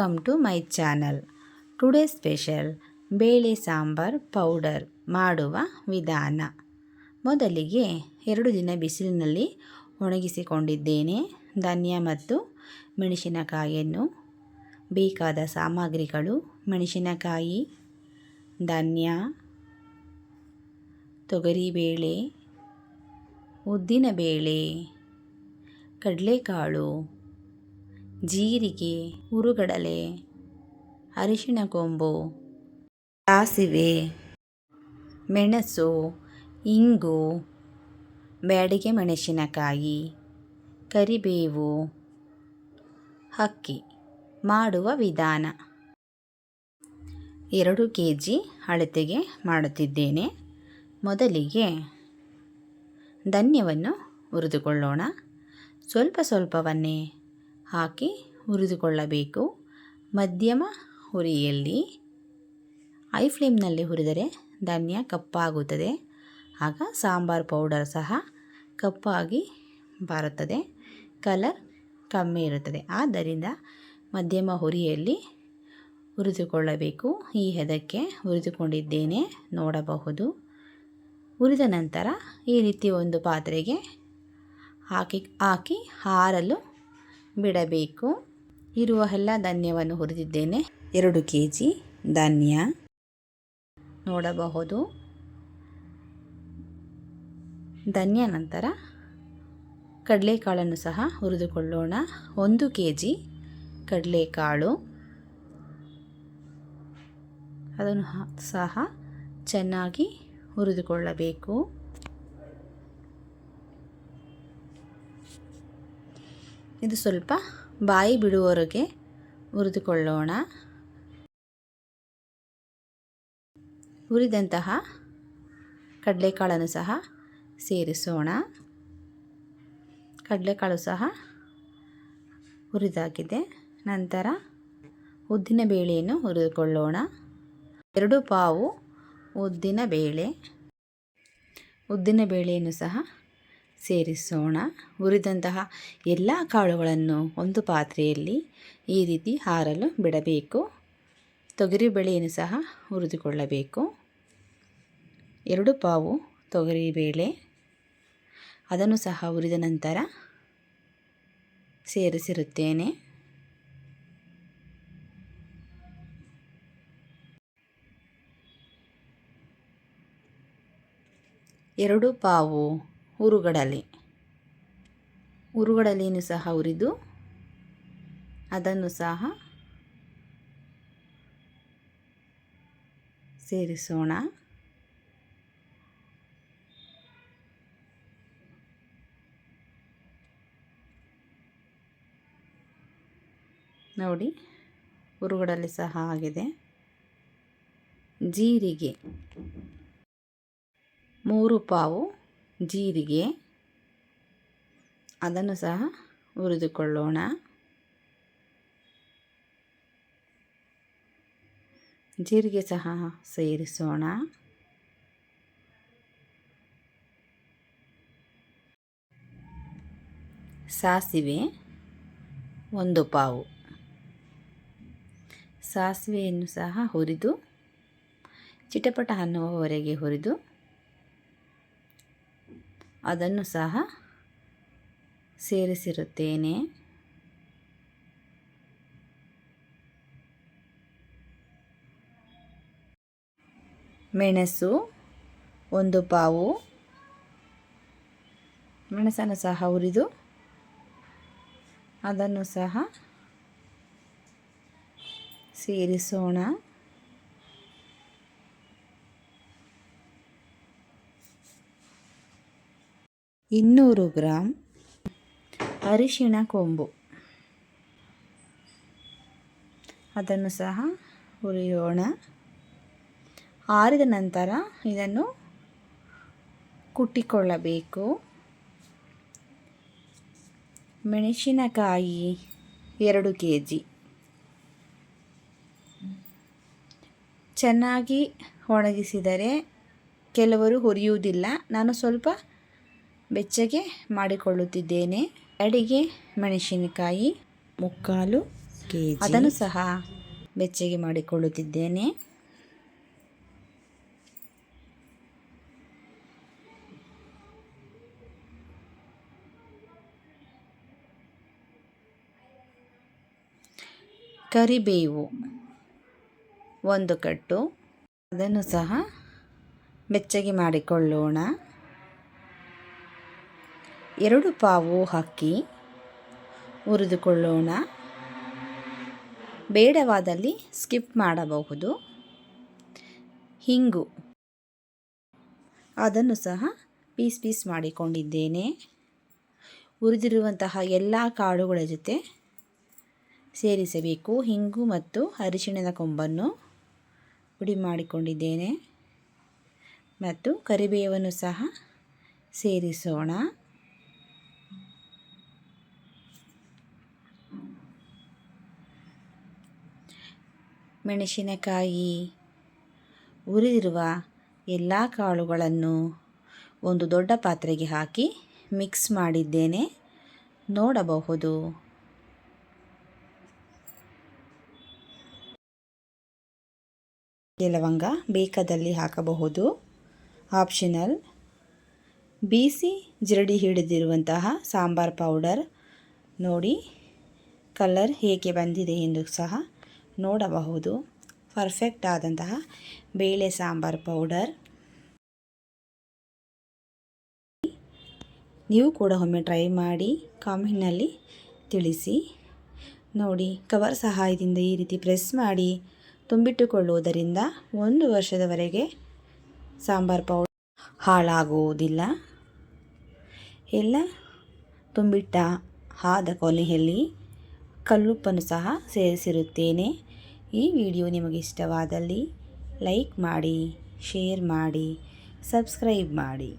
Welcome to my channel. Today special ಬೇಳೆ sambar powder ಮಾಡುವ ವಿಧಾನ. ಮೊದಲಿಗೆ 2 ದಿನ ಬಿಸಿಲಿನಲ್ಲಿ ಒಣಗಿಸಿಕೊಂಡಿದ್ದೇನೆ ಧನಿಯಾ ಮತ್ತು ಮೆಣಸಿನಕಾಯಿಯನ್ನು. ಬೇಕಾದ ಸಾಮಗ್ರಿಗಳು: ಮೆಣಸಿನಕಾಯಿ, ಧನಿಯಾ, ತೊಗರಿಬೇಳೆ, ಉದ್ದಿನಬೇಳೆ, ಕಡಲೆಕಾಳು, ಜೀರಿಗೆ, ಹುರುಗಡಲೆ, ಅರಿಶಿಣ ಕೊಂಬು, ಸಾಸಿವೆ, ಮೆಣಸು, ಇಂಗು, ಬ್ಯಾಡಗಿ ಮೆಣಸಿನಕಾಯಿ, ಕರಿಬೇವು, ಅಕ್ಕಿ. ಮಾಡುವ ವಿಧಾನ: 2 kg ಅಳತೆಗೆ ಮಾಡುತ್ತಿದ್ದೇನೆ. ಮೊದಲಿಗೆ ಧನ್ಯವನ್ನು ಹುರಿದುಕೊಳ್ಳೋಣ. ಸ್ವಲ್ಪವನ್ನೇ ಹಾಕಿ ಹುರಿದುಕೊಳ್ಳಬೇಕು. ಮಧ್ಯಮ ಉರಿಯಲ್ಲಿ, ಹೈ ಫ್ಲೇಮ್ನಲ್ಲಿ ಹುರಿದರೆ ಧನ್ಯ ಕಪ್ಪಾಗುತ್ತದೆ. ಆಗ ಸಾಂಬಾರ್ ಪೌಡರ್ ಸಹ ಕಪ್ಪಾಗಿ ಬರುತ್ತದೆ, ಕಲರ್ ಕಮ್ಮಿ ಇರುತ್ತದೆ. ಆದ್ದರಿಂದ ಮಧ್ಯಮ ಉರಿಯಲ್ಲಿ ಹುರಿದುಕೊಳ್ಳಬೇಕು. ಈ ಹದಕ್ಕೆ ಹುರಿದುಕೊಂಡಿದ್ದೇನೆ, ನೋಡಬಹುದು. ಹುರಿದ ನಂತರ ಈ ರೀತಿ ಒಂದು ಪಾತ್ರೆಗೆ ಹಾಕಿ ಆರಲು ಬಿಡಬೇಕು. ಇರುವ ಎಲ್ಲ ಧನ್ಯವನ್ನು ಹುರಿದಿದ್ದೇನೆ. 2 kg ಧನ್ಯ ನೋಡಬಹುದು. ಧನ್ಯ ನಂತರ ಕಡಲೆಕಾಳನ್ನು ಸಹ ಹುರಿದುಕೊಳ್ಳೋಣ. 1 kg ಕಡಲೆಕಾಳು, ಅದನ್ನು ಸಹ ಚೆನ್ನಾಗಿ ಹುರಿದುಕೊಳ್ಳಬೇಕು. ಇದು ಸ್ವಲ್ಪ ಬಾಯಿ ಬಿಡುವವರೆಗೆ ಹುರಿದುಕೊಳ್ಳೋಣ. ಹುರಿದಂತಹ ಕಡಲೆಕಾಳನ್ನು ಸಹ ಸೇರಿಸೋಣ. ಕಡಲೆಕಾಳು ಸಹ ಹುರಿದಾಗಿದೆ. ನಂತರ ಉದ್ದಿನ ಬೇಳೆಯನ್ನು ಹುರಿದುಕೊಳ್ಳೋಣ. 2 ಪಾವು ಉದ್ದಿನ ಬೇಳೆಯನ್ನು ಸಹ ಸೇರಿಸೋಣ. ಹುರಿದಂತಹ ಎಲ್ಲ ಕಾಳುಗಳನ್ನು ಒಂದು ಪಾತ್ರೆಯಲ್ಲಿ ಈ ರೀತಿ ಆರಲು ಬಿಡಬೇಕು. ತೊಗರಿಬೇಳೆಯನ್ನು ಸಹ ಹುರಿದುಕೊಳ್ಳಬೇಕು. 2 ಪಾವು ತೊಗರಿಬೇಳೆ, ಅದನ್ನು ಸಹ ಹುರಿದ ನಂತರ ಸೇರಿಸಿರುತ್ತೇನೆ. ಎರಡು ಪಾವು ಹುರುಗಡಲೆಯನ್ನು ಸಹ ಹುರಿದು ಅದನ್ನು ಸಹ ಸೇರಿಸೋಣ. ನೋಡಿ, ಹುರುಗಡಲೆ ಸಹ ಆಗಿದೆ. ಜೀರಿಗೆ 3 ಪಾವು ಜೀರಿಗೆ, ಅದನ್ನು ಸಹ ಹುರಿದುಕೊಳ್ಳೋಣ. ಜೀರಿಗೆ ಸಹ ಸೇರಿಸೋಣ. ಸಾಸಿವೆ 1 ಪಾವು, ಸಾಸಿವೆಯನ್ನು ಸಹ ಹುರಿದು ಚಿಟಪಟ ಅನ್ನುವವರೆಗೆ ಹುರಿದು ಅದನ್ನು ಸಹ ಸೇರಿಸಿರುತ್ತೇನೆ. ಮೆಣಸು 1 ಪಾವು, ಮೆಣಸನ್ನು ಸಹ ಹುರಿದು ಅದನ್ನು ಸಹ ಸೇರಿಸೋಣ. ಇನ್ನೂರು ಗ್ರಾಂ ಅರಿಶಿಣ ಕೊಂಬು, ಅದನ್ನು ಸಹ ಹುರಿಯೋಣ. ಆರಿದ ನಂತರ ಇದನ್ನು ಕುಟ್ಟಿಕೊಳ್ಳಬೇಕು. ಮೆಣಸಿನಕಾಯಿ 2 kg, ಚೆನ್ನಾಗಿ ಒಣಗಿಸಿದರೆ ಕೆಲವರು ಹುರಿಯುವುದಿಲ್ಲ. ನಾನು ಸ್ವಲ್ಪ ಬೆಚ್ಚಗೆ ಮಾಡಿಕೊಳ್ಳುತ್ತಿದ್ದೇನೆ. ಬ್ಯಾಡಗಿ ಮೆಣಸಿನಕಾಯಿ 3/4 kg ಅದನ್ನು ಸಹ ಬೆಚ್ಚಗೆ ಮಾಡಿಕೊಳ್ಳುತ್ತಿದ್ದೇನೆ. ಕರಿಬೇವು 1 ಕಟ್ಟು, ಅದನ್ನು ಸಹ ಬೆಚ್ಚಗೆ ಮಾಡಿಕೊಳ್ಳೋಣ. 2 ಪಾವು ಅಕ್ಕಿ ಹುರಿದುಕೊಳ್ಳೋಣ. ಬೇಡವಾದಲ್ಲಿ ಸ್ಕಿಪ್ ಮಾಡಬಹುದು. ಹಿಂಗು ಅದನ್ನು ಸಹ ಪೀಸ್ ಮಾಡಿಕೊಂಡಿದ್ದೇನೆ. ಹುರಿದಿರುವಂತಹ ಎಲ್ಲ ಕಾಳುಗಳ ಜೊತೆ ಸೇರಿಸಬೇಕು. ಹಿಂಗು ಮತ್ತು ಅರಿಶಿಣದ ಕೊಂಬನ್ನು ಪುಡಿ ಮಾಡಿಕೊಂಡಿದ್ದೇನೆ ಮತ್ತು ಕರಿಬೇವನ್ನು ಸಹ ಸೇರಿಸೋಣ. ಮೆಣಸಿನಕಾಯಿ, ಹುರಿದಿರುವ ಎಲ್ಲ ಕಾಳುಗಳನ್ನು ಒಂದು ದೊಡ್ಡ ಪಾತ್ರೆಗೆ ಹಾಕಿ ಮಿಕ್ಸ್ ಮಾಡಿದ್ದೇನೆ, ನೋಡಬಹುದು. ಲವಂಗ ಬೇಕಾದಲ್ಲಿ ಹಾಕಬಹುದು, ಆಪ್ಷನಲ್. ಬೀಸಿ ಜರಡಿ ಹಿಡಿದಿರುವಂತಹ ಸಾಂಬಾರ್ ಪೌಡರ್ ನೋಡಿ, ಕಲರ್ ಹೇಗೆ ಬಂದಿದೆ ಎಂದು ಸಹ ನೋಡಬಹುದು. ಪರ್ಫೆಕ್ಟ್ ಆದಂತಹ ಬೇಳೆ ಸಾಂಬಾರ್ ಪೌಡರ್. ನೀವು ಕೂಡ ಒಮ್ಮೆ ಟ್ರೈ ಮಾಡಿ ಕಾಮೆಂಟ್ನಲ್ಲಿ ತಿಳಿಸಿ. ನೋಡಿ, ಕವರ್ ಸಹಾಯದಿಂದ ಈ ರೀತಿ ಪ್ರೆಸ್ ಮಾಡಿ ತುಂಬಿಟ್ಟುಕೊಳ್ಳುವುದರಿಂದ 1 ವರ್ಷದವರೆಗೆ ಸಾಂಬಾರ್ ಪೌಡರ್ ಹಾಳಾಗುವುದಿಲ್ಲ. ಎಲ್ಲ ತುಂಬಿಟ್ಟ ಆದ ಕೊನೆಯಲ್ಲಿ ಕಲ್ಲುಪ್ಪನ್ನು ಸಹ ಸೇರಿಸಿರುತ್ತೇನೆ. ಈ ವಿಡಿಯೋ ನಿಮಗೆ ಇಷ್ಟವಾದಲ್ಲಿ ಲೈಕ್ ಮಾಡಿ, ಶೇರ್ ಮಾಡಿ, ಸಬ್ಸ್ಕ್ರೈಬ್ ಮಾಡಿ.